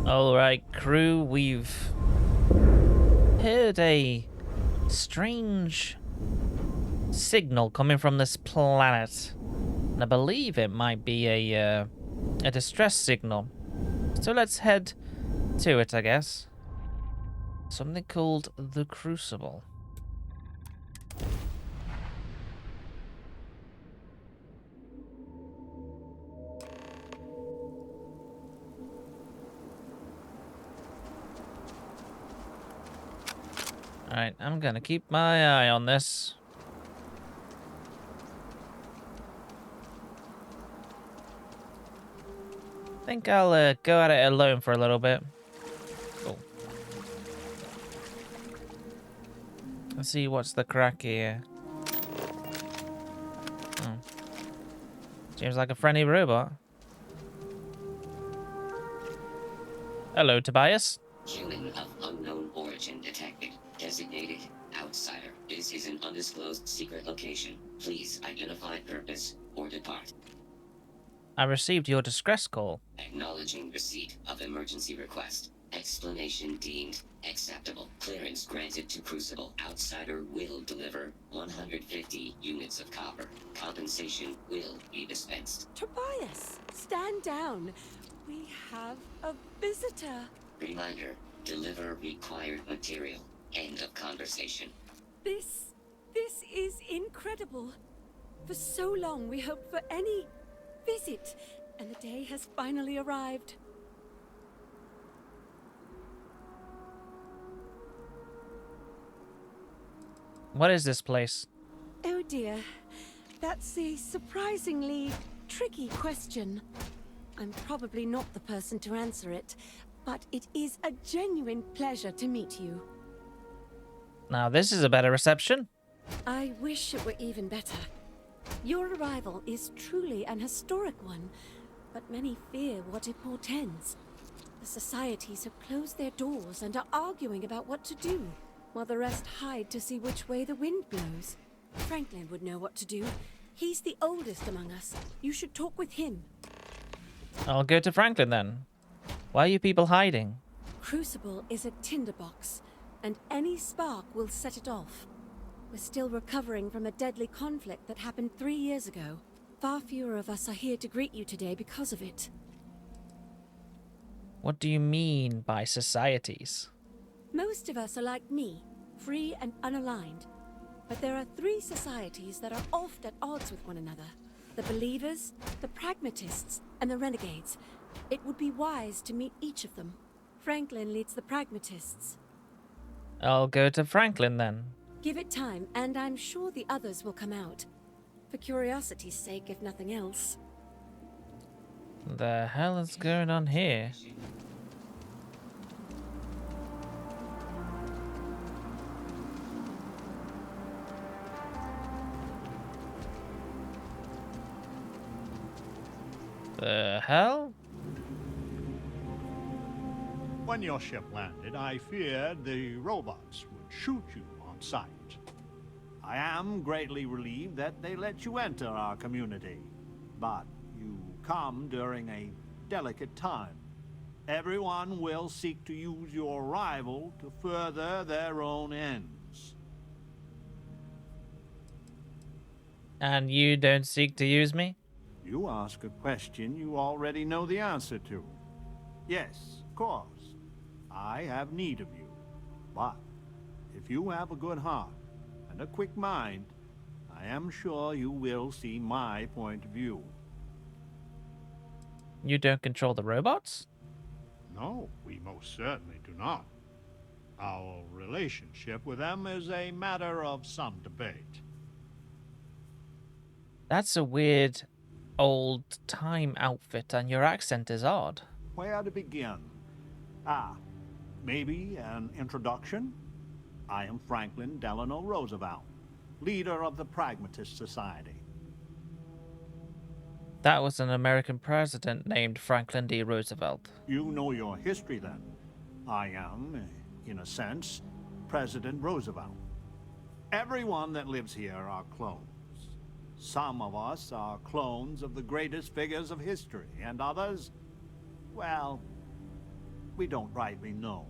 Alright, crew, we've heard a strange signal coming from this planet. And I believe it might be a distress signal. So let's head to it, I guess. Something called the Crucible. Alright, I'm gonna keep my eye on this. I think I'll go at it alone for a little bit. Cool. Let's see what's the crack here. Seems like a friendly robot. Hello, Tobias. Human of unknown origin detected. Designated outsider. This is an undisclosed secret location. Please identify purpose or depart. I received your distress call. Acknowledging receipt of emergency request. Explanation deemed acceptable. Clearance granted to Crucible. Outsider will deliver 150 units of copper. Compensation will be dispensed. Tobias, stand down. We have a visitor. Reminder, deliver required material. End of conversation. This is incredible. For so long we hoped for any visit, and the day has finally arrived. What is this place? Oh dear, that's a surprisingly tricky question. I'm probably not the person to answer it, but it is a genuine pleasure to meet you. Now this is a better reception. I wish it were even better. Your arrival is truly an historic one, but many fear what it portends. The societies have closed their doors and are arguing about what to do, while the rest hide to see which way the wind blows. Franklin would know what to do. He's the oldest among us. You should talk with him. I'll go to Franklin then. Why are you people hiding? Crucible is a tinderbox, and any spark will set it off. We're still recovering from a deadly conflict that happened 3 years ago. Far fewer of us are here to greet you today because of it. What do you mean by societies? Most of us are like me, free and unaligned. But there are 3 societies that are oft at odds with one another. The Believers, the Pragmatists, and the Renegades. It would be wise to meet each of them. Franklin leads the Pragmatists. I'll go to Franklin then. Give it time, and I'm sure the others will come out. For curiosity's sake, if nothing else. The hell is going on here? The hell? When your ship landed, I feared the robots would shoot you on sight. I am greatly relieved that they let you enter our community. But you come during a delicate time. Everyone will seek to use your arrival to further their own ends. And you don't seek to use me? You ask a question you already know the answer to. Yes, of course. I have need of you. But if you have a good heart and a quick mind, I am sure you will see my point of view. You don't control the robots? No, we most certainly do not. Our relationship with them is a matter of some debate. That's a weird old-time outfit, and your accent is odd. Where to begin? Maybe an introduction? I am Franklin Delano Roosevelt, leader of the Pragmatist Society. That was an American president named Franklin D. Roosevelt. You know your history then. I am, in a sense, President Roosevelt. Everyone that lives here are clones. Some of us are clones of the greatest figures of history, and others, well, we don't rightly know.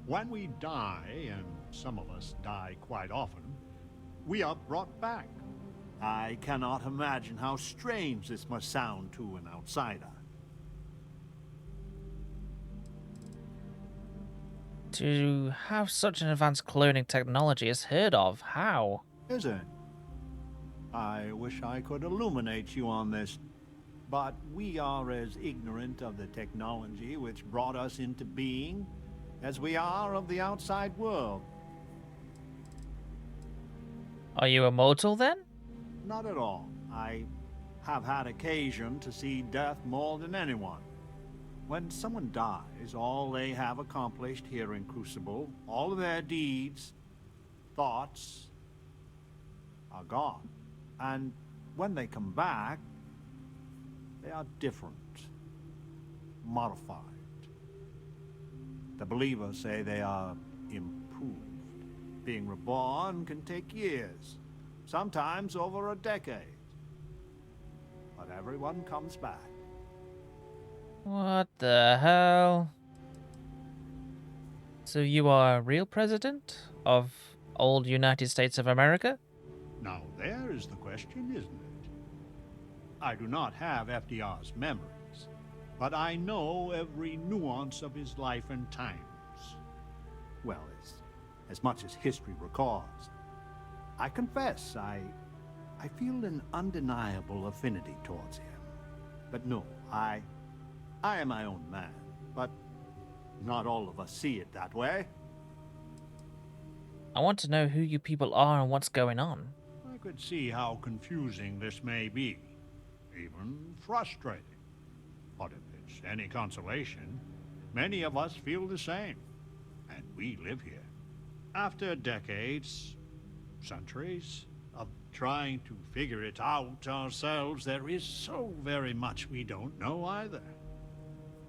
When we die, and some of us die quite often, we are brought back. I cannot imagine how strange this must sound to an outsider. To have such an advanced cloning technology is heard of. How? Is it? I wish I could illuminate you on this, but we are as ignorant of the technology which brought us into being as we are of the outside world. Are you immortal then? Not at all. I have had occasion to see death more than anyone. When someone dies, all they have accomplished here in Crucible, all of their deeds, thoughts, are gone. And when they come back, they are different, modified. The believers say they are improved. Being reborn can take years, sometimes over a decade. But everyone comes back. What the hell? So you are a real president of old United States of America? Now there is the question, isn't it? I do not have FDR's memories, but I know every nuance of his life and times. Well, as much as history records. I confess, I feel an undeniable affinity towards him. But no, I am my own man, but not all of us see it that way. I want to know who you people are and what's going on. I could see how confusing this may be, even frustrating. But if it's any consolation, many of us feel the same, and we live here. After decades, centuries, of trying to figure it out ourselves, there is so very much we don't know either.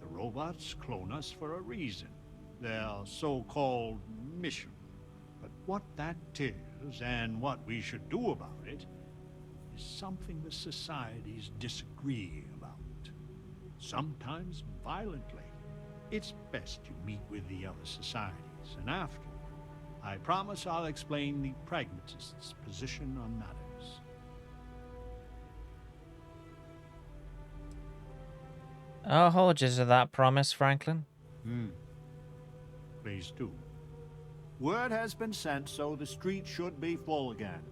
The robots clone us for a reason, their so-called mission. But what that is, and what we should do about it, is something the societies disagree about. Sometimes violently. It's best you meet with the other societies, and after, I promise I'll explain the pragmatist's position on matters. I'll hold you to that promise, Franklin. Please do. Word has been sent, so the street should be full again.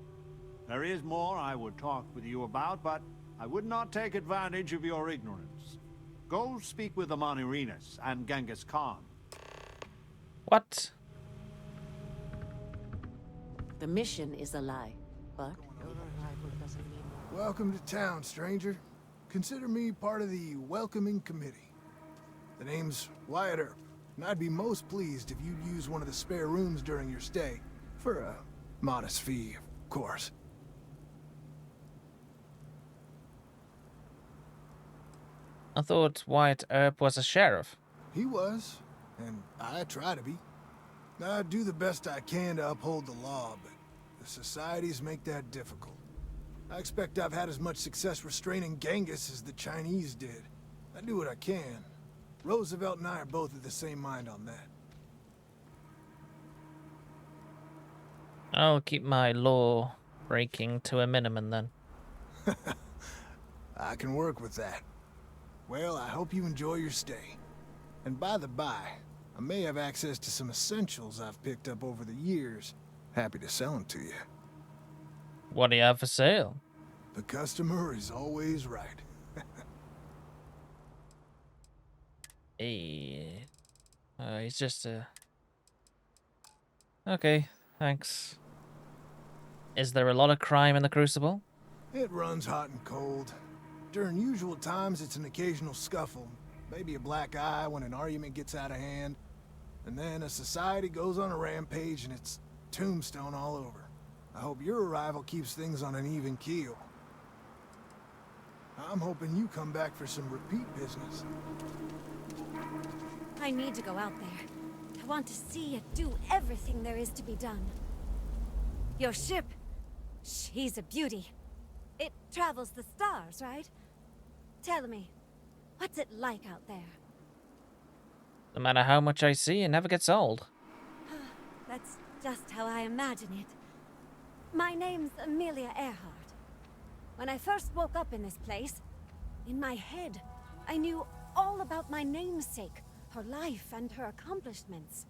There is more I would talk with you about, but I would not take advantage of your ignorance. Go speak with the Monirinas and Genghis Khan. What? The mission is a lie, but your arrival doesn't mean... Welcome to town, stranger. Consider me part of the welcoming committee. The name's Wyatt Earp, and I'd be most pleased if you'd use one of the spare rooms during your stay. For a modest fee, of course. I thought Wyatt Earp was a sheriff. He was, and I try to be. I do the best I can to uphold the law, but the societies make that difficult. I expect I've had as much success restraining Genghis as the Chinese did. I do what I can. Roosevelt and I are both of the same mind on that. I'll keep my law breaking to a minimum then. I can work with that. Well, I hope you enjoy your stay. And by the by, I may have access to some essentials I've picked up over the years. Happy to sell them to you. What do you have for sale? The customer is always right. Hey. He's just a... Okay, thanks. Is there a lot of crime in the Crucible? It runs hot and cold. During usual times, it's an occasional scuffle. Maybe a black eye when an argument gets out of hand. And then a society goes on a rampage and it's tombstone all over. I hope your arrival keeps things on an even keel. I'm hoping you come back for some repeat business. I need to go out there. I want to see it do everything there is to be done. Your ship, she's a beauty. It travels the stars, right? Tell me, what's it like out there? No matter how much I see, it never gets old. That's just how I imagine it. My name's Amelia Earhart. When I first woke up in this place, in my head, I knew all about my namesake, her life and her accomplishments.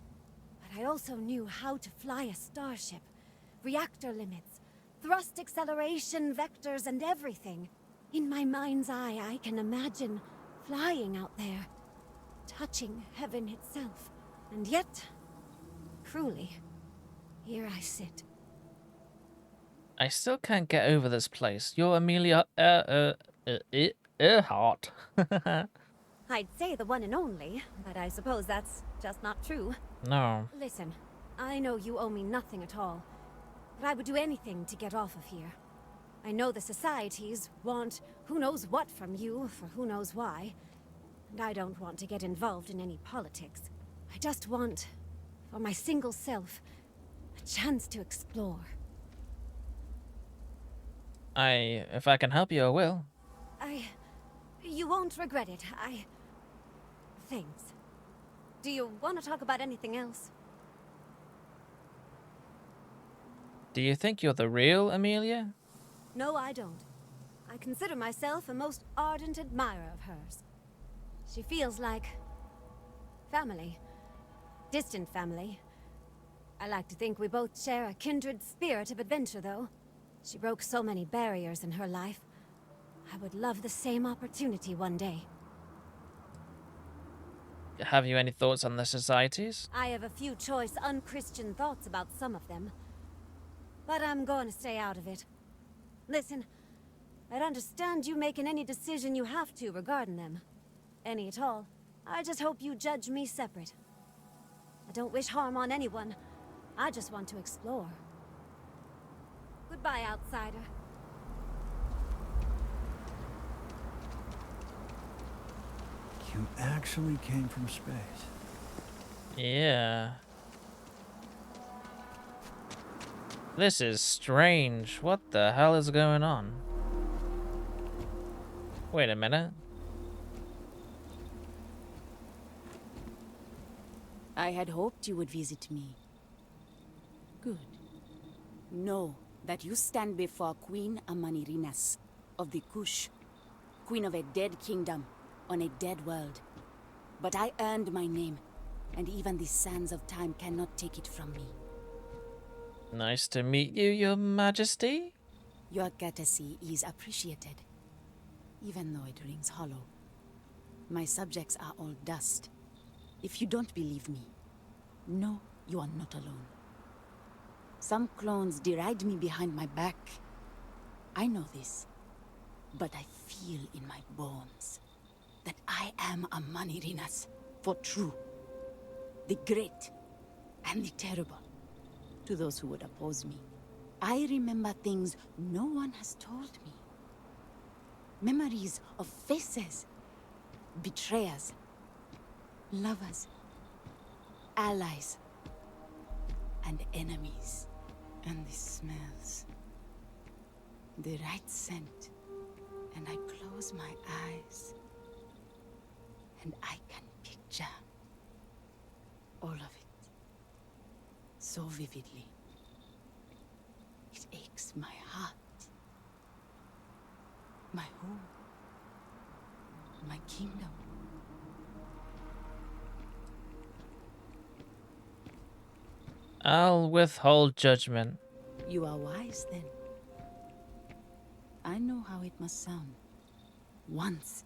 But I also knew how to fly a starship, reactor limits, thrust acceleration, vectors, and everything. In my mind's eye, I can imagine flying out there, touching heaven itself. And yet, truly, here I sit. I still can't get over this place. You're Amelia Earhart. I'd say the one and only, but I suppose that's just not true. No. Listen, I know you owe me nothing at all, but I would do anything to get off of here. I know the societies want who knows what from you for who knows why, and I don't want to get involved in any politics. I just want, for my single self, a chance to explore. If I can help you, I will. You won't regret it. Thanks. Do you want to talk about anything else? Do you think you're the real Amelia? No, I don't. I consider myself a most ardent admirer of hers. She feels like family. Distant family. I like to think we both share a kindred spirit of adventure, though. She broke so many barriers in her life. I would love the same opportunity one day. Have you any thoughts on the societies? I have a few choice unchristian thoughts about some of them. But I'm going to stay out of it. Listen, I'd understand you making any decision you have to regarding them. Any at all. I just hope you judge me separate. I don't wish harm on anyone. I just want to explore. Goodbye, outsider. You actually came from space. Yeah. This is strange. What the hell is going on? Wait a minute. I had hoped you would visit me. Good. Know that you stand before Queen Amanirinas of the Kush, queen of a dead kingdom on a dead world. But I earned my name, and even the sands of time cannot take it from me. Nice to meet you, Your Majesty. Your courtesy is appreciated, even though it rings hollow. My subjects are all dust. If you don't believe me, know you are not alone. Some clones deride me behind my back. I know this, but I feel in my bones that I am a Manirinas for true. The great and the terrible, to those who would oppose me. I remember things no one has told me. Memories of faces, betrayers, lovers, allies, and enemies. And the smells. The right scent. And I close my eyes. And I can picture all of it. So vividly. It aches my heart. My home. My kingdom. I'll withhold judgment. You are wise then. I know how it must sound. Once,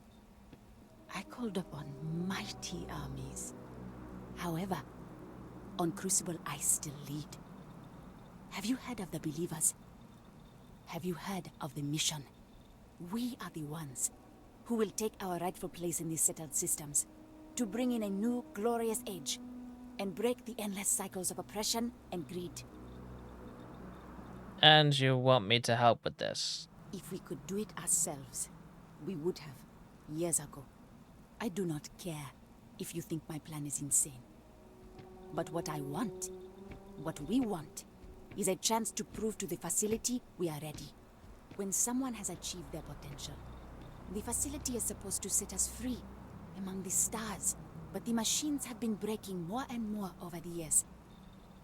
I called upon mighty armies. However, on Crucible I still lead. Have you heard of the Believers? Have you heard of the mission? We are the ones who will take our rightful place in these settled systems to bring in a new glorious age and break the endless cycles of oppression and greed. And you want me to help with this? If we could do it ourselves, we would have, years ago. I do not care if you think my plan is insane. But what I want, what we want, is a chance to prove to the facility we are ready. When someone has achieved their potential, the facility is supposed to set us free among the stars but the machines have been breaking more and more over the years,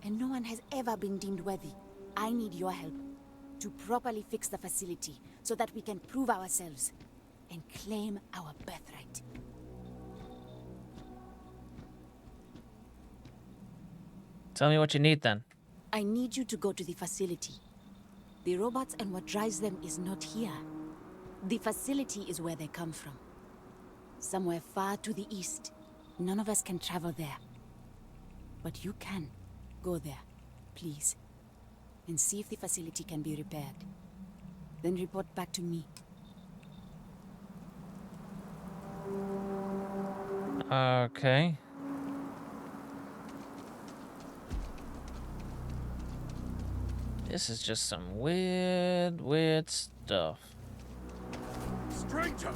and no one has ever been deemed worthy. I need your help to properly fix the facility so that we can prove ourselves and claim our birthright. Tell me what you need then. I need you to go to the facility. The robots and what drives them is not here. The facility is where they come from. Somewhere far to the east. None of us can travel there. But you can. Go there, please. And see if the facility can be repaired. Then report back to me. Okay. This is just some weird stuff. Stranger,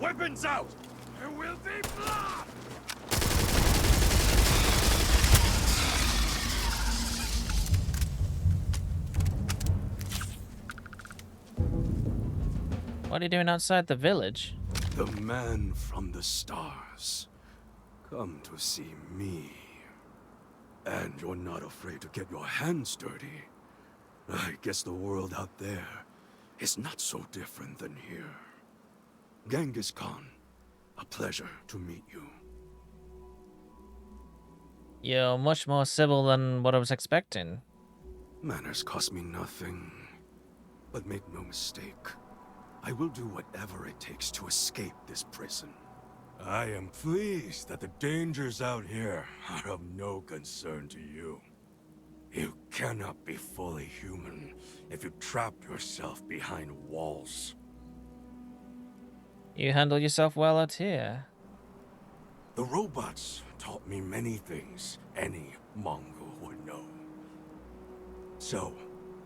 weapons out! There will be blood! What are you doing outside the village? The man from the stars. Come to see me. And you're not afraid to get your hands dirty. I guess the world out there is not so different than here. Genghis Khan, a pleasure to meet you. You're much more civil than what I was expecting. Manners cost me nothing. But make no mistake, I will do whatever it takes to escape this prison. I am pleased that the dangers out here are of no concern to you. You cannot be fully human if you trap yourself behind walls. You handle yourself well out here. The robots taught me many things any Mongol would know. So,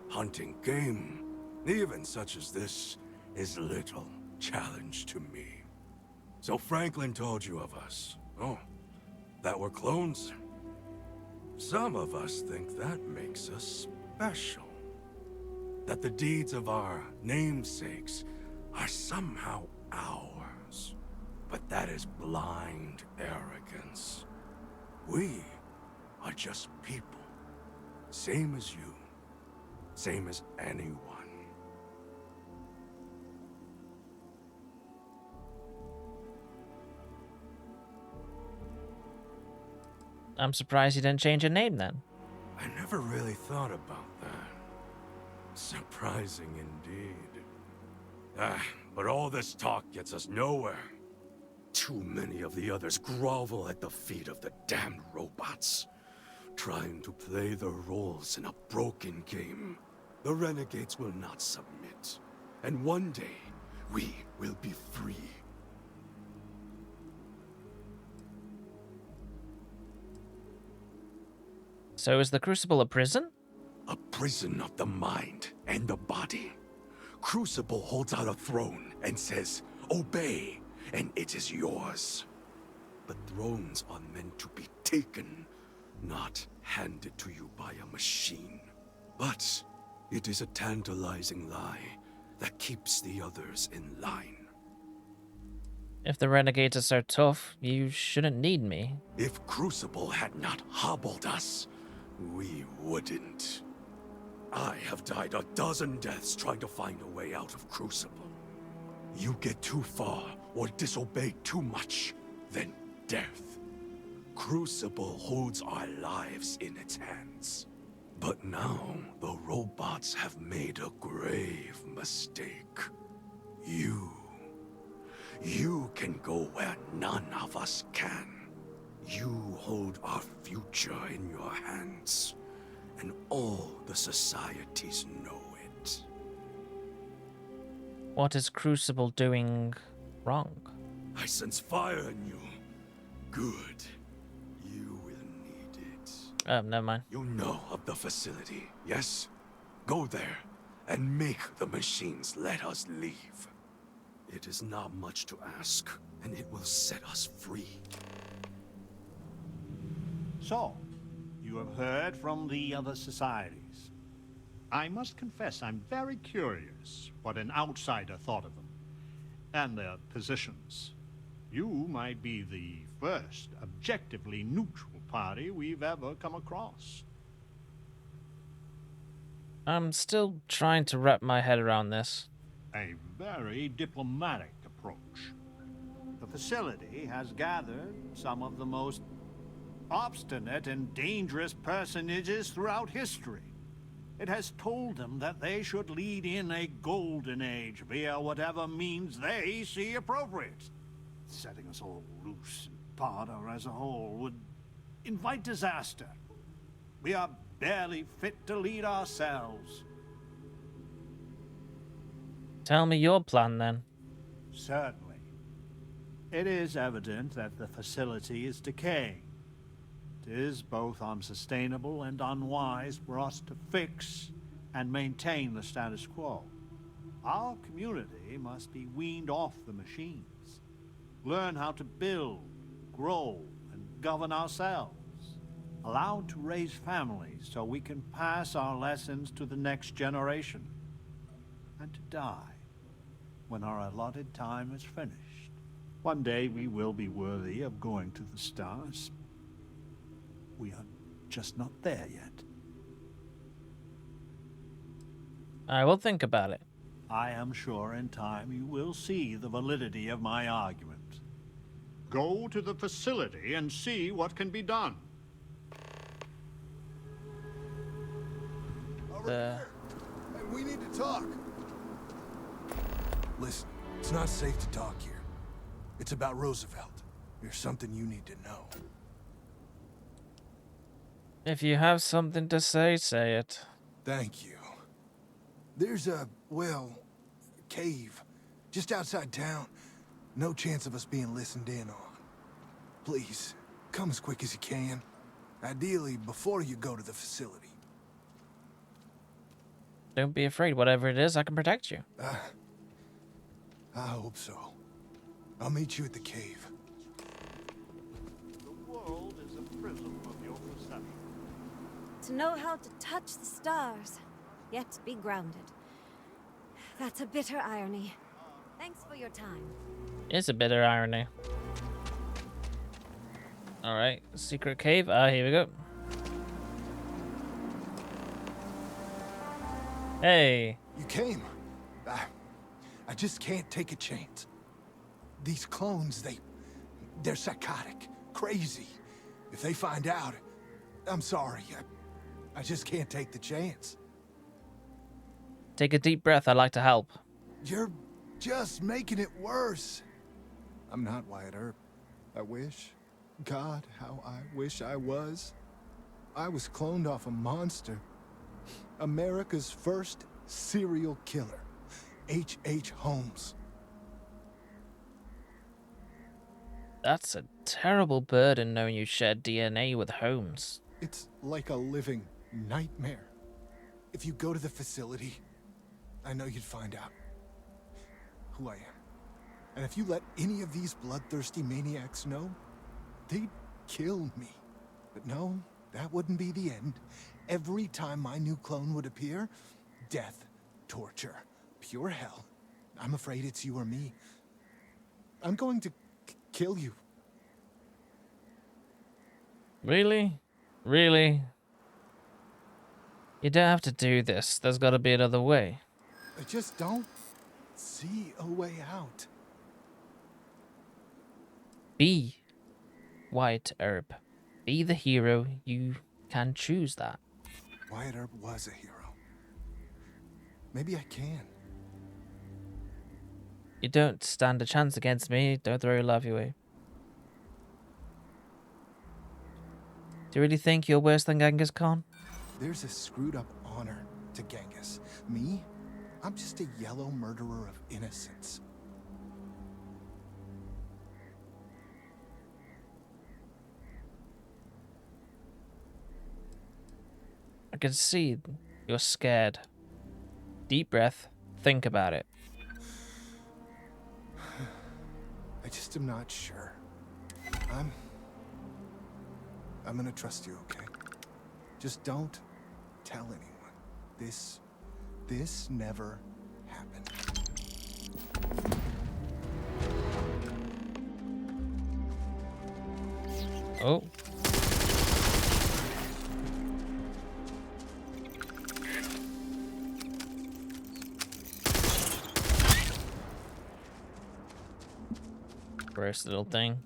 hunting game, even such as this, is little challenge to me. So Franklin told you of us. Oh, that we're clones? Some of us think that makes us special. That the deeds of our namesakes are somehow ours. But that is blind arrogance. We are just people. Same as you. Same as anyone. I'm surprised you didn't change your name then. I never really thought about that. Surprising indeed. But all this talk gets us nowhere. Too many of the others grovel at the feet of the damned robots, trying to play their roles in a broken game. The renegades will not submit, and one day, we will be free. So is the Crucible a prison? A prison of the mind and the body. Crucible holds out a throne and says, obey, and it is yours. But thrones are meant to be taken, not handed to you by a machine. But it is a tantalizing lie that keeps the others in line. If the renegades are so tough, you shouldn't need me. If Crucible had not hobbled us, we wouldn't. I have died a dozen deaths trying to find a way out of Crucible. You get too far or disobey too much, then death. Crucible holds our lives in its hands. But now, the robots have made a grave mistake. You can go where none of us can. You hold our future in your hands, and all the societies know it. What is Crucible doing wrong? I sense fire in you. Good. You will need it. Oh, never mind. You know of the facility, yes? Go there, and make the machines let us leave. It is not much to ask, and it will set us free. So, you have heard from the other societies. I must confess I'm very curious what an outsider thought of them, and their positions. You might be the first objectively neutral party we've ever come across. I'm still trying to wrap my head around this. A very diplomatic approach. The facility has gathered some of the most obstinate and dangerous personages throughout history. It has told them that they should lead in a golden age via whatever means they see appropriate. Setting us all loose and Barter as a whole would invite disaster. We are barely fit to lead ourselves. Tell me your plan then. Certainly. It is evident that the facility is decaying. It is both unsustainable and unwise for us to fix and maintain the status quo. Our community must be weaned off the machines. Learn how to build, grow, and govern ourselves. Allowed to raise families so we can pass our lessons to the next generation. And to die when our allotted time is finished. One day we will be worthy of going to the stars. We are just not there yet. I will think about it. I am sure in time you will see the validity of my argument. Go to the facility and see what can be done. Hey, we need to talk. Listen, it's not safe to talk here. It's about Roosevelt. There's something you need to know. If you have something to say, say it. Thank you. There's a, well, cave just outside town. No chance of us being listened in on. Please, come as quick as you can. Ideally, before you go to the facility. Don't be afraid. Whatever it is, I can protect you. I hope so. I'll meet you at the cave. The world is a prism of your perception. To know how to touch the stars, yet be grounded. That's a bitter irony. Thanks for your time. It's a bitter irony. Alright, secret cave. Here we go. Hey. You came. I just can't take a chance. These clones, they're psychotic, crazy. If they find out, I'm sorry. I just can't take the chance. Take a deep breath. I'd like to help. You're just making it worse. I'm not Wyatt Earp. I wish. God, how I wish I was. I was cloned off a monster. America's first serial killer. H.H. Holmes. That's a terrible burden knowing you shared DNA with Holmes. It's like a living nightmare. If you go to the facility, I know you'd find out who I am. And if you let any of these bloodthirsty maniacs know, they'd kill me. But no, that wouldn't be the end. Every time my new clone would appear, death, torture, pure hell. I'm afraid it's you or me. I'm going to kill you. Really? Really? You don't have to do this. There's got to be another way. I just don't see a way out. Be Wyatt Earp. Be the hero. You can choose that. Wyatt Earp was a hero. Maybe I can. You don't stand a chance against me. Don't throw your love away. Do you really think you're worse than Genghis Khan? There's a screwed up honor to Genghis. Me? I'm just a yellow murderer of innocence. I can see you're scared. Deep breath. Think about it. I just am not sure. I'm gonna trust you, okay? Just don't tell anyone. This never happened. Oh. Gross little thing.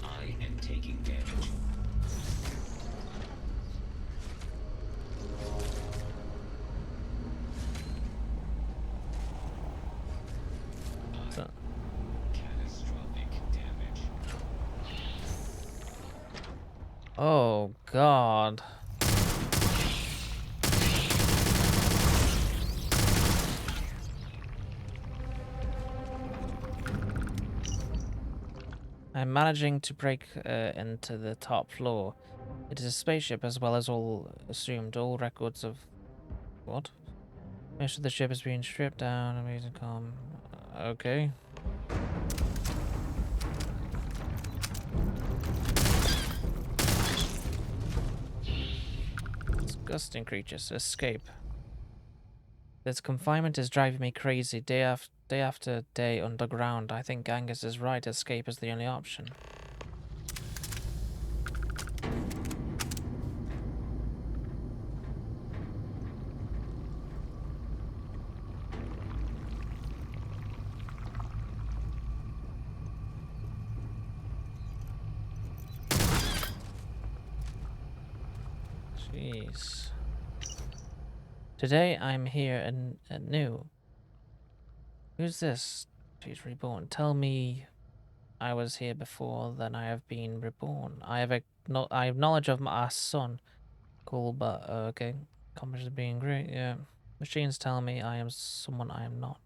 I am taking damage. So, Catastrophic damage. oh God. I'm managing to break into the top floor. It is a spaceship as well as all assumed. All records of what? Most of the ship is being stripped down. Amazing calm. Okay. Disgusting creatures. Escape. This confinement is driving me crazy. Day after day underground. I think Angus is right. Escape is the only option. Jeez. Today I'm here and new. Who's this? She's reborn. Tell me I was here before, then I have been reborn. I have knowledge of my son. Cool, but okay. Competition being great, yeah. Machines tell me I am someone I am not.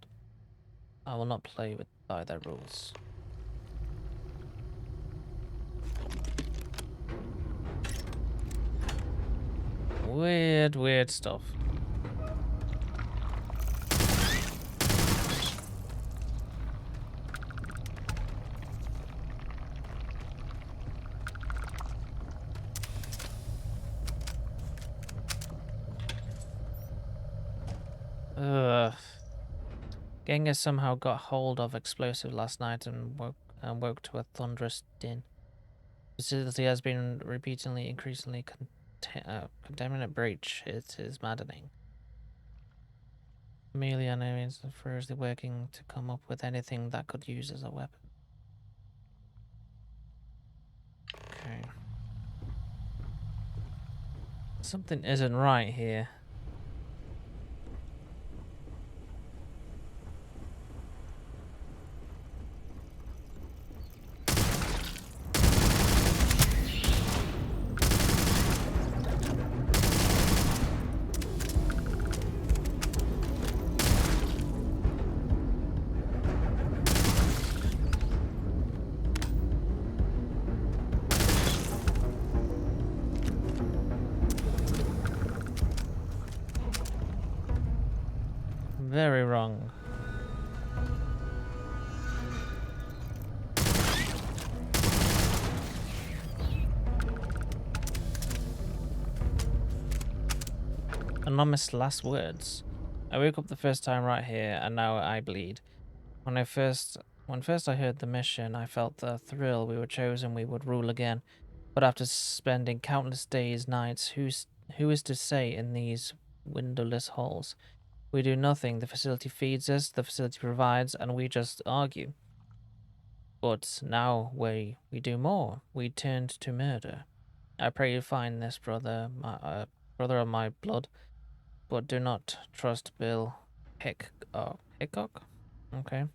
I will not play by their rules. Weird, weird stuff. Ugh. Genghis somehow got hold of explosive last night and woke to a thunderous din. The facility has been repeatedly, increasingly contaminant breach. It is maddening. Amelia is furiously working to come up with anything that could use as a weapon. Okay. Something isn't right here. Very wrong. Anonymous last words. I woke up the first time right here, and now I bleed. When first I heard the mission, I felt the thrill. We were chosen, we would rule again. But after spending countless days, nights, who is to say in these windowless halls? We do nothing. The facility feeds us, the facility provides, and we just argue. But now we do more. We turned to murder. I pray you find this brother of my blood, but do not trust Bill Hickok. Okay,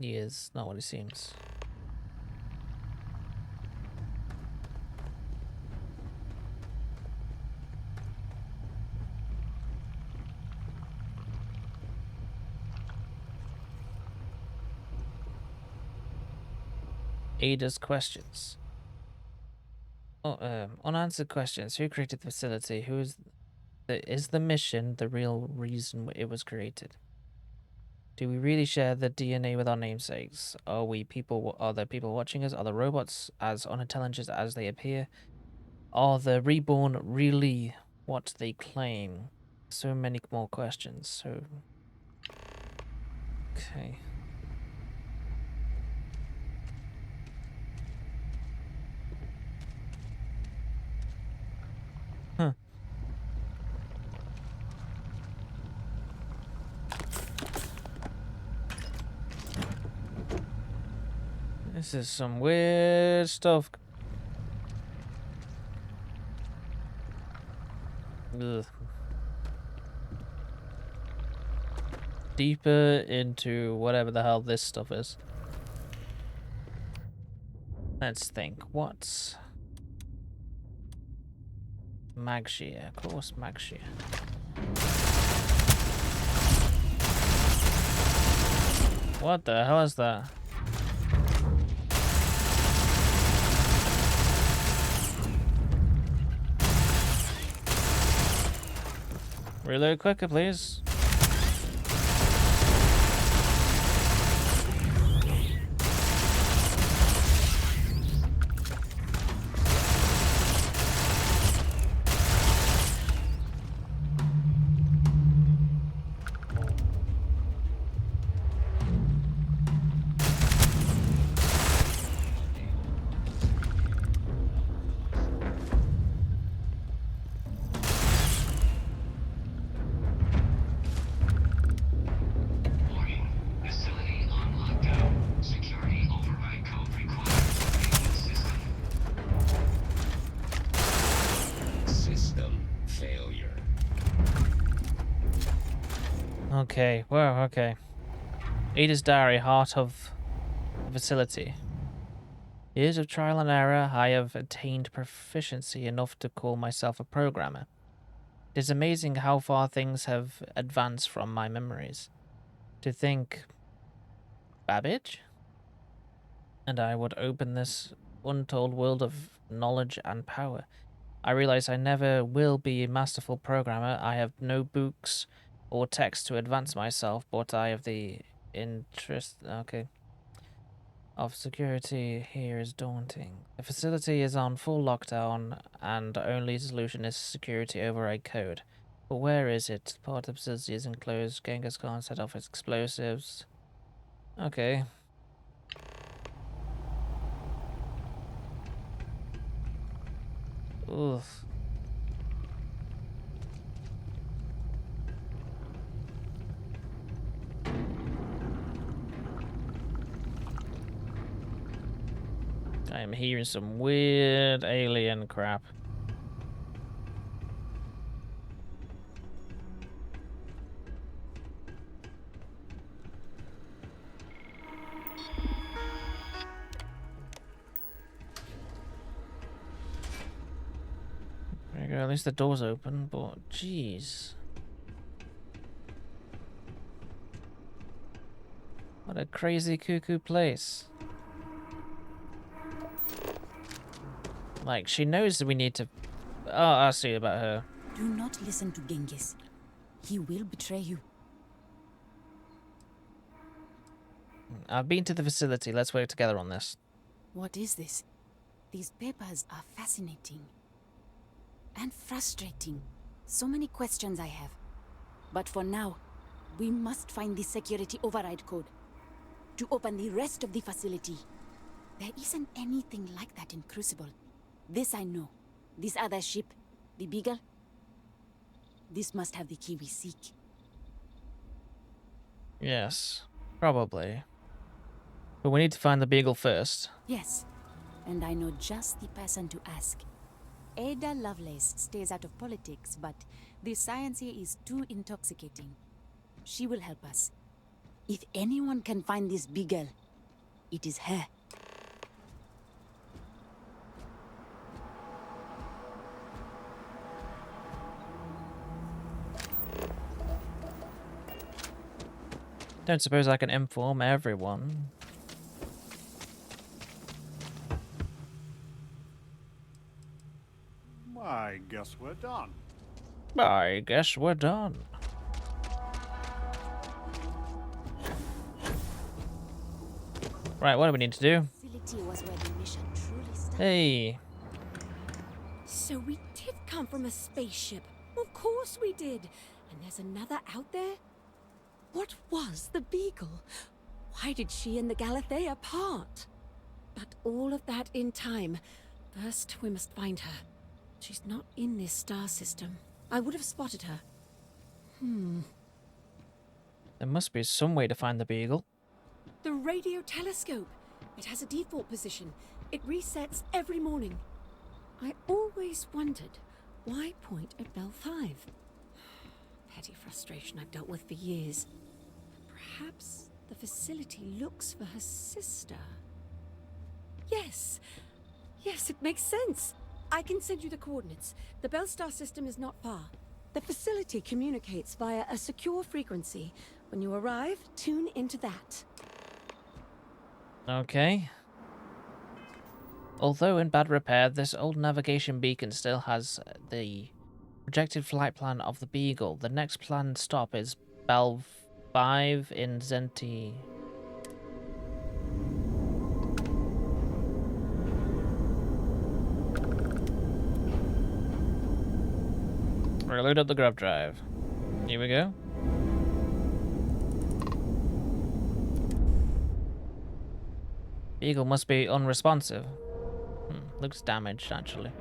he is not what he seems. Ada's questions. Unanswered questions. Who created the facility? Is the mission the real reason it was created? Do we really share the DNA with our namesakes? Are we people? Are there people watching us? Are the robots as unintelligent as they appear? Are the reborn really what they claim? So many more questions. So, okay. Huh. This is some weird stuff. Ugh. Deeper into whatever the hell this stuff is. Let's think. What's Magshia? Of course, Magshia. What the hell is that? Reload quicker, please. Okay, well, okay. Ada's diary, heart of the facility. Years of trial and error, I have attained proficiency enough to call myself a programmer. It is amazing how far things have advanced from my memories. To think, Babbage? And I would open this untold world of knowledge and power. I realize I never will be a masterful programmer. I have no books or text to advance myself, but I have the interest of security here is daunting. The facility is on full lockdown, and the only solution is security override code. But where is it? Part of the facility is enclosed. Genghis Khan set off its explosives. Okay. Oof. I am hearing some weird alien crap. There you go, at least the door's open, but jeez. What a crazy cuckoo place. Like, she knows that we need to... Oh, I'll see about her. Do not listen to Genghis. He will betray you. I've been to the facility. Let's work together on this. What is this? These papers are fascinating. And frustrating. So many questions I have. But for now, we must find the security override code to open the rest of the facility. There isn't anything like that in Crucible. This I know. This other ship, the Beagle, this must have the key we seek. Yes, probably. But we need to find the Beagle first. Yes, and I know just the person to ask. Ada Lovelace stays out of politics, but the science here is too intoxicating. She will help us. If anyone can find this Beagle, it is her. Don't suppose I can inform everyone. I guess we're done. I guess we're done. Right, what do we need to do? Facility was where the mission truly started. Hey, So we did come from a spaceship. Of course we did. And there's another out there? What was the Beagle? Why did she and the Galathea part? But all of that in time. First, we must find her. She's not in this star system. I would have spotted her. there must be some way to find the Beagle. The radio telescope. It has a default position. It resets every morning. I always wondered, why point at Bell 5? Petty frustration I've dealt with for years. Perhaps the facility looks for her sister. Yes. Yes, it makes sense. I can send you the coordinates. The Bell Star system is not far. The facility communicates via a secure frequency. When you arrive, tune into that. Okay. Although in bad repair, this old navigation beacon still has the projected flight plan of the Beagle. The next planned stop is Bell 5 in Zenti. Reload up the grub drive. Here we go. Beagle must be unresponsive. Looks damaged, actually.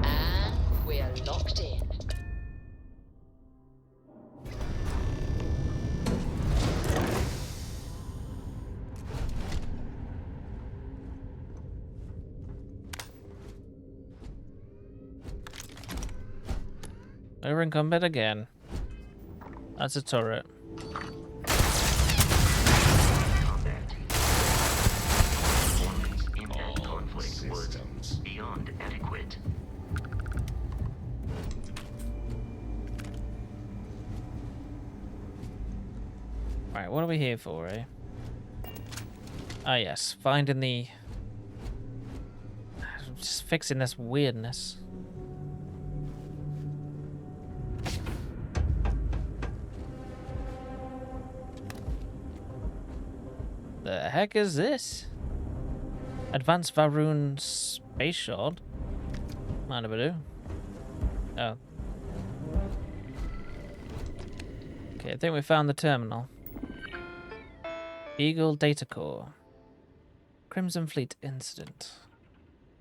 And we're locked in. Over incumbent again. That's a turret. Beyond adequate. Right, what are we here for, eh? Ah, yes, finding the... Just fixing this weirdness. The heck is this? Advanced Varun space shot? Mind if I do? Oh. Okay, I think we found the terminal. Beagle Data Core. Crimson Fleet incident.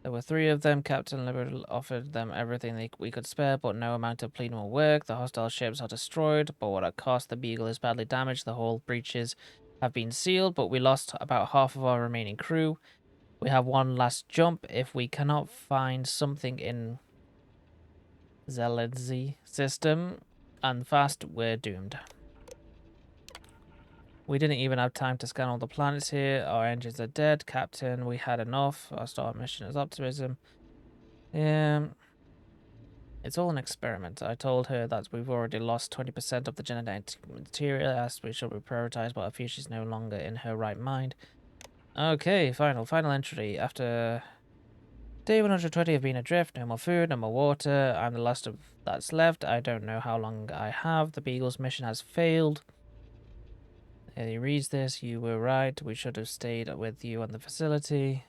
There were 3 of them. Captain Liberal offered them everything we could spare, but no amount of pleading will work. The hostile ships are destroyed, but what a cost. The Beagle is badly damaged. The hull breaches have been sealed, but we lost about half of our remaining crew. We have one last jump. If we cannot find something in Zeledzi system and fast, we're doomed. We didn't even have time to scan all the planets here. Our engines are dead. Captain, we had enough. Our start mission is optimism. Yeah. It's all an experiment. I told her that we've already lost 20% of the genetic material. I asked we should be prioritized, but I feel she's no longer in her right mind. Okay, final entry. After day 120 of being adrift, no more food, no more water. I'm the last of that's left. I don't know how long I have. The Beagle's mission has failed. He reads this. You were right. We should have stayed with you on the facility.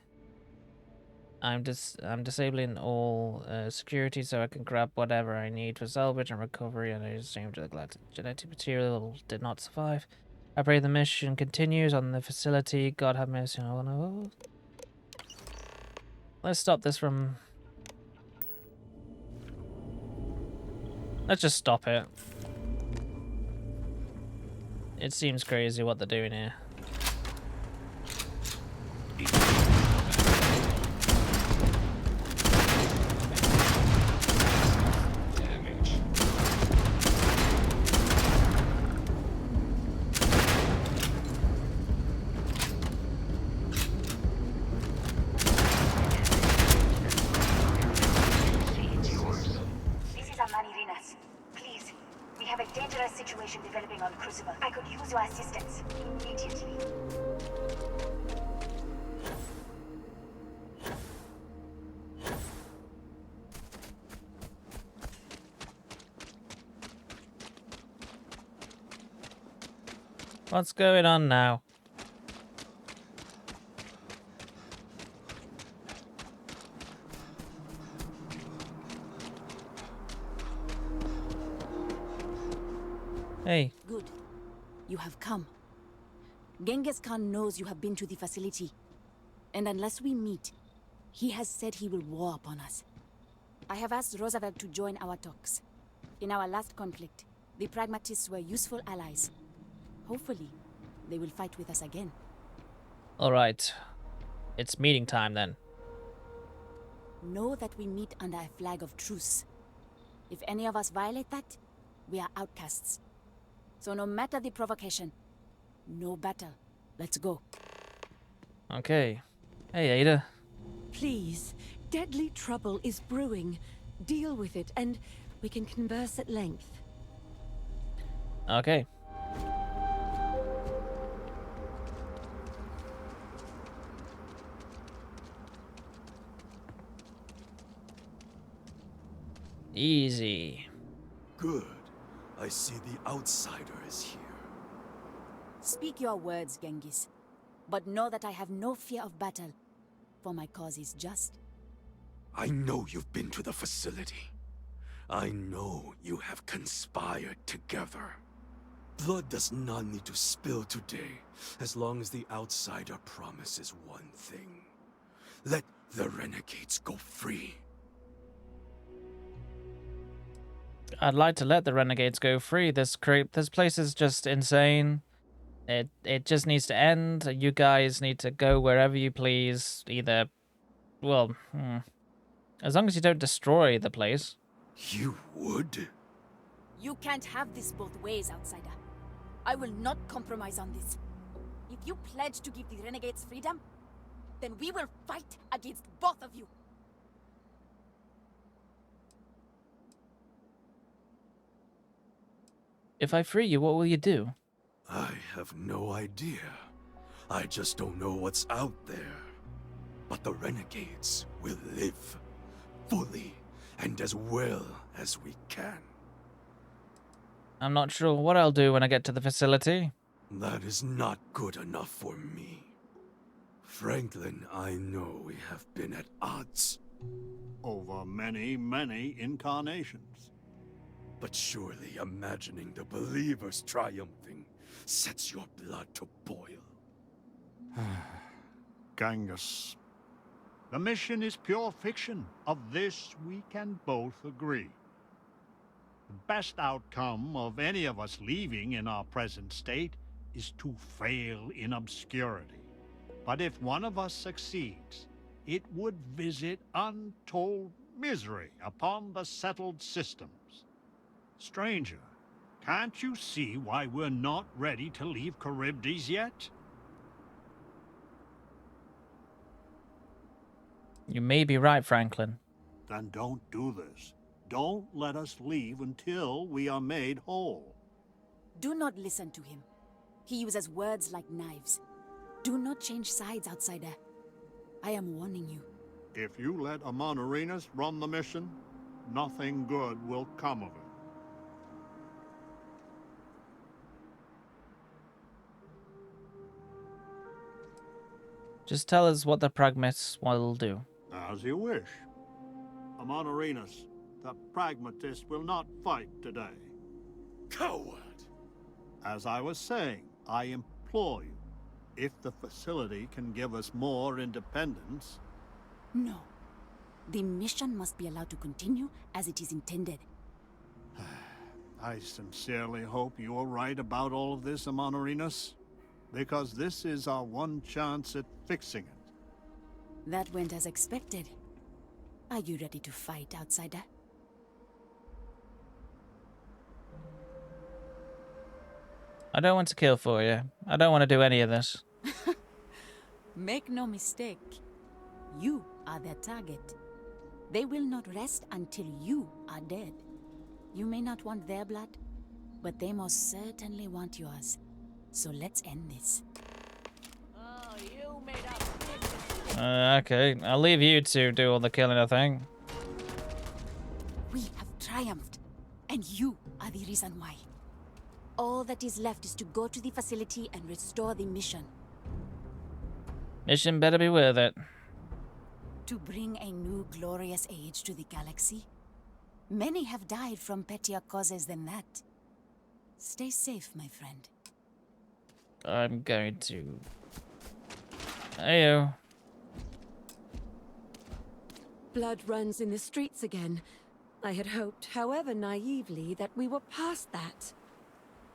I'm disabling all security so I can grab whatever I need for salvage and recovery, and I assumed the genetic material did not survive. I pray the mission continues on the facility. God have mercy on all. No. Let's stop this from... Let's just stop it. It seems crazy what they're doing here. Developing on Crucible. I could use your assistance immediately. What's going on now? Hey. Good. You have come. Genghis Khan knows you have been to the facility. And unless we meet, he has said he will war upon us. I have asked Roosevelt to join our talks. In our last conflict, the pragmatists were useful allies. Hopefully, they will fight with us again. Alright. It's meeting time then. Know that we meet under a flag of truce. If any of us violate that, we are outcasts. So no matter the provocation, no battle. Let's go. Okay. Hey, Ada. Please, deadly trouble is brewing. Deal with it, and we can converse at length. Okay. Easy. Good. I see the outsider is here. Speak your words, Genghis. But know that I have no fear of battle, for my cause is just. I know you've been to the facility. I know you have conspired together. Blood does not need to spill today, as long as the outsider promises one thing. Let the renegades go free. I'd like to let the renegades go free. This place is just insane. It just needs to end. You guys need to go wherever you please. Either, well, as long as you don't destroy the place. You would? You can't have this both ways, outsider. I will not compromise on this. If you pledge to give the renegades freedom, then we will fight against both of you. If I free you, what will you do? I have no idea. I just don't know what's out there. But the renegades will live, fully, and as well as we can. I'm not sure what I'll do when I get to the facility. That is not good enough for me. Franklin, I know we have been at odds. Over many, many incarnations. But surely imagining the believers triumphing sets your blood to boil. Genghis. The mission is pure fiction. Of this we can both agree. The best outcome of any of us leaving in our present state is to fail in obscurity. But if one of us succeeds, it would visit untold misery upon the settled systems. Stranger, can't you see why we're not ready to leave Charybdis yet? You may be right, Franklin. Then don't do this. Don't let us leave until we are made whole. Do not listen to him. He uses words like knives. Do not change sides, outsider. I am warning you. If you let Amon Arenas run the mission, nothing good will come of it. Just tell us what the pragmatists will do. As you wish. Amon Arenas, the pragmatist will not fight today. Coward! As I was saying, I implore you, if the facility can give us more independence... No. The mission must be allowed to continue as it is intended. I sincerely hope you are right about all of this, Amon Arenas, because this is our one chance at fixing it. That went as expected. Are you ready to fight, outsider? I don't want to kill for you. I don't want to do any of this. Make no mistake. You are their target. They will not rest until you are dead. You may not want their blood, but they most certainly want yours. So let's end this. Oh, you made up big. Okay, I'll leave you to do all the killing, I think. We have triumphed, and you are the reason why. All that is left is to go to the facility and restore the mission. Mission better be worth it. To bring a new glorious age to the galaxy. Many have died from pettier causes than that. Stay safe, my friend. I'm going to... Ayo. Blood runs in the streets again. I had hoped, however naively, that we were past that.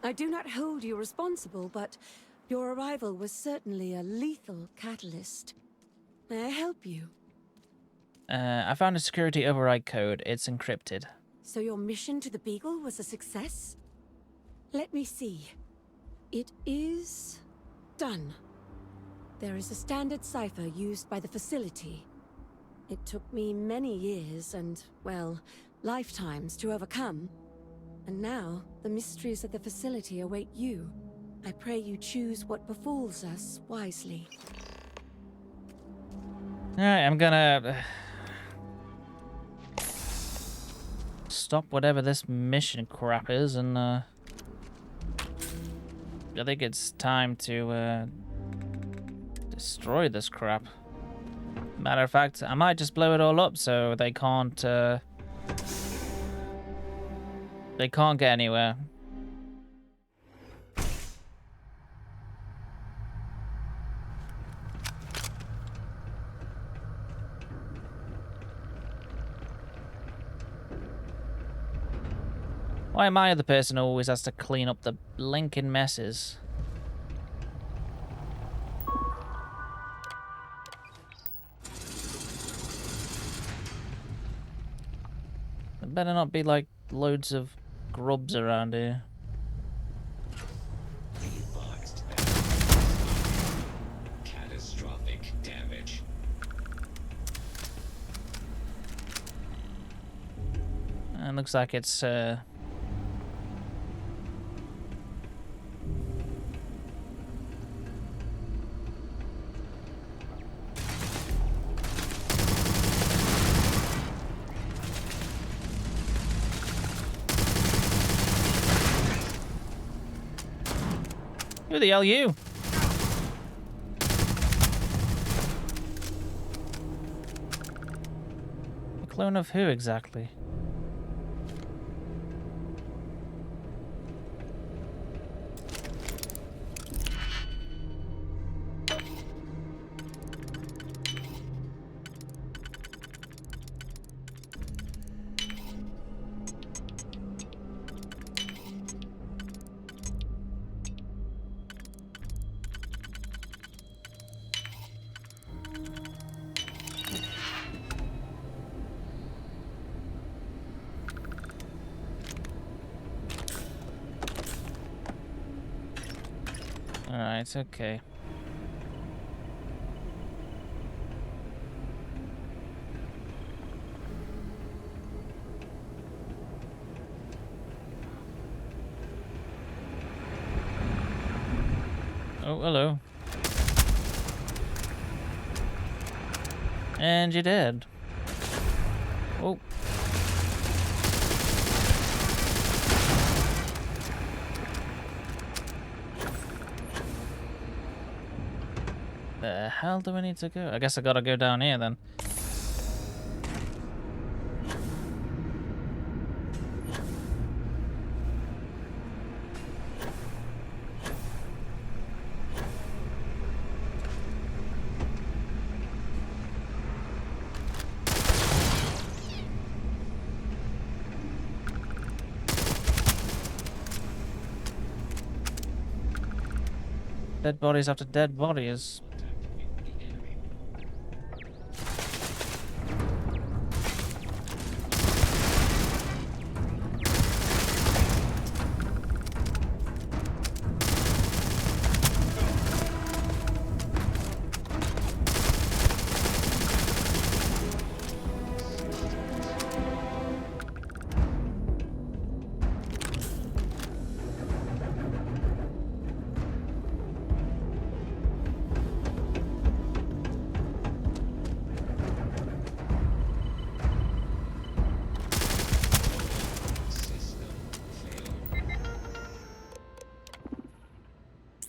I do not hold you responsible, but your arrival was certainly a lethal catalyst. May I help you? I found a security override code. It's encrypted. So your mission to the Beagle was a success? Let me see. It is... done. There is a standard cipher used by the facility. It took me many years and, well, lifetimes to overcome. And now, the mysteries of the facility await you. I pray you choose what befalls us wisely. Alright, I'm gonna... stop whatever this mission crap is, and I think it's time to destroy this crap. Matter of fact, I might just blow it all up so they can't get anywhere. Why am I the person who always has to clean up the blinking messes? There better not be like loads of grubs around here. Catastrophic damage. And looks like it's who the hell are you? A clone of who exactly? Alright, okay. Oh, hello. And you're dead. Oh. The hell do we need to go? I guess I gotta go down here then. Dead bodies after dead bodies.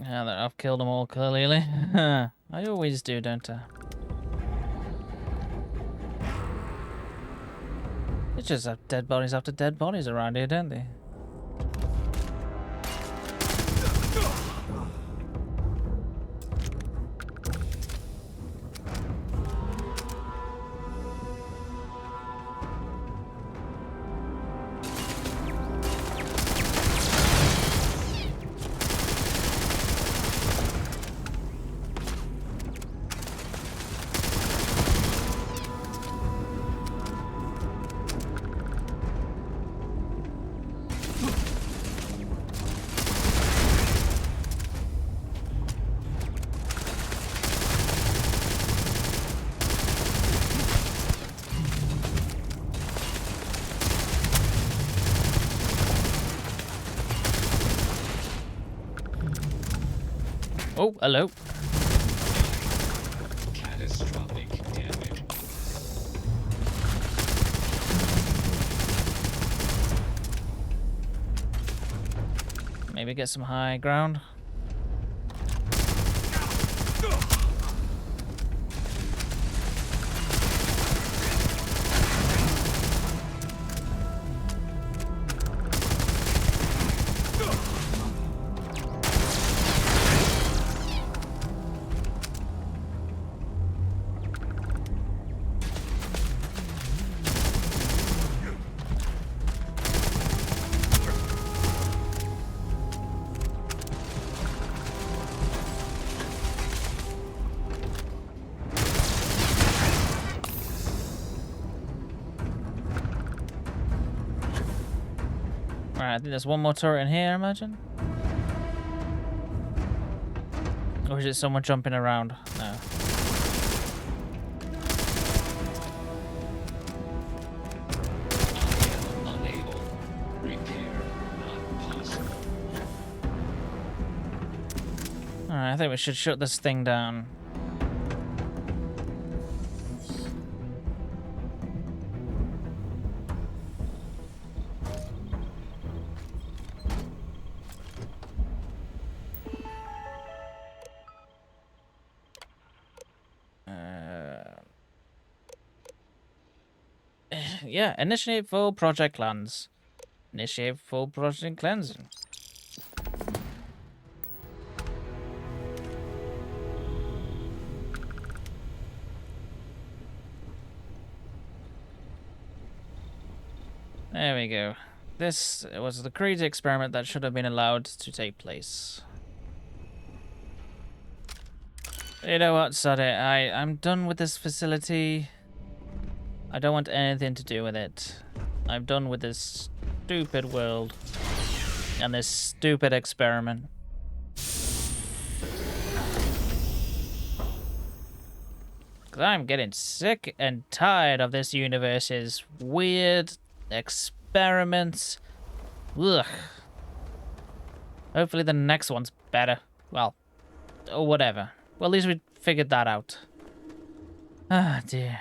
Yeah, I've killed them all clearly. I always do, don't I? They just have dead bodies after dead bodies around here, don't they? Oh, hello. Catastrophic damage. Maybe get some high ground. Alright, I think there's one more turret in here, I imagine. Or is it someone jumping around? No. Unable. Repair not possible. Alright, I think we should shut this thing down. Yeah, initiate full project cleanse. Initiate full project cleansing. There we go. This was the crazy experiment that should have been allowed to take place. You know what, sod it. I'm done with this facility. I don't want anything to do with it. I'm done with this stupid world and this stupid experiment. Because I'm getting sick and tired of this universe's weird experiments. Ugh. Hopefully the next one's better. Well, or whatever. Well, at least we figured that out. Ah, dear.